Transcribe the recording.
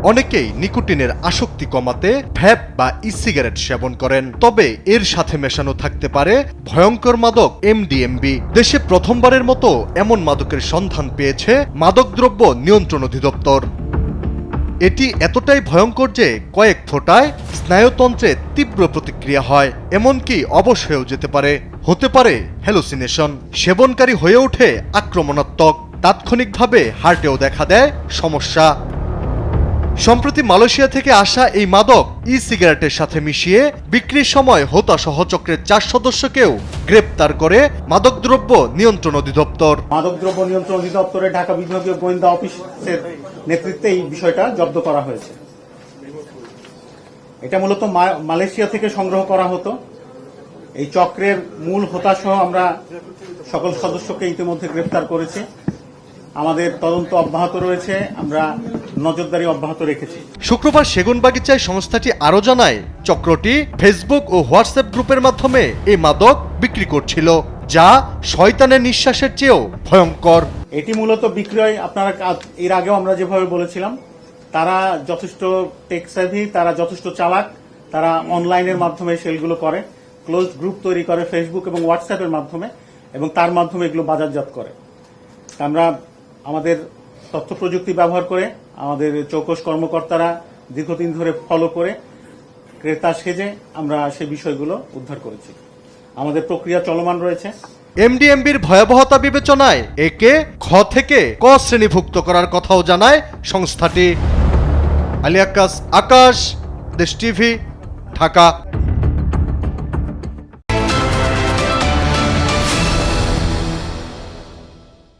অনেকেই নিকোটিনের আসক্তি কমাতে ভ্যাপ বা ই-সিগারেট সেবন করেন, তবে এর সাথে মেশানো থাকতে পারে ভয়ঙ্কর মাদক এমডিএমবি। দেশে প্রথমবারের মতো এমন মাদকের সন্ধান পেয়েছে মাদকদ্রব্য নিয়ন্ত্রণ অধিদপ্তর। এটি এতটাই ভয়ঙ্কর যে কয়েক ফোঁটায় স্নায়ুতন্ত্রে তীব্র প্রতিক্রিয়া হয়, এমনকি অবশ হয়েও যেতে পারে। হতে পারে হ্যালুসিনেশন। সেবনকারী হয়ে ওঠে আক্রমণাত্মক, তাৎক্ষণিকভাবে হার্টেও দেখা দেয় সমস্যা। সম্প্রতি মালয়েশিয়া থেকে আসা এই মাদক ই-সিগারেটের সাথে মিশিয়ে বিক্রির সময় হোতা সহচক্রের 4 সদস্যকেও গ্রেপ্তার করে মাদকদ্রব্য নিয়ন্ত্রণ অধিদপ্তর। মাদকদ্রব্য নিয়ন্ত্রণ অধিদপ্তরের ঢাকা বিভাগীয় গোয়েন্দা অফিসের নেতৃত্বে এই বিষয়টা জব্দ করা হয়েছে। এটা মূলত মালয়েশিয়া থেকে সংগ্রহ করা হতো। এই চক্রের মূল হোতা সহ আমরা সকল সদস্যকে ইতিমধ্যে গ্রেপ্তার করেছি। আমাদের তদন্ত অব্যাহত রয়েছে, আমরা নজরদারি অব্যাহত রেখেছি। শুক্রবার সেগুনবাগিচায় সংস্থাটি আরও জানায়, চক্রটি ফেসবুক ও হোয়াটসঅ্যাপ গ্রুপের মাধ্যমে এই মাদক বিক্রি করছিল, যা শয়তানের নিঃশ্বাসের চেয়েও ভয়ঙ্কর। এটি মূলত বিক্রয়, আপনারা এর আগেও আমরা যেভাবে বলেছিলাম, তারা যথেষ্ট টেক সেভি, তারা যথেষ্ট চালাক, তারা অনলাইনের মাধ্যমে সেলগুলো করে, ক্লোজ গ্রুপ তৈরি করে ফেসবুক এবং হোয়াটসঅ্যাপের মাধ্যমে, এবং তার মাধ্যমে এগুলো বাজারজাত করে। আমরা আমাদের তথ্য প্রযুক্তি ব্যবহার করে আমাদের চৌকস কর্মকর্তারা দীর্ঘদিন ধরে ফলো করে ক্রেতা সেজে আমরা সেই বিষয়গুলো উদ্ধার করেছি। আমাদের প্রক্রিয়া চলমান রয়েছে। এমডিএমবির ভয়াবহতা বিবেচনায় একে খ থেকে ক শ্রেণীভুক্ত করার কথাও জানায় সংস্থাটি। আলী আক্কাস, আকাশ, দেশ টিভি, ঢাকা।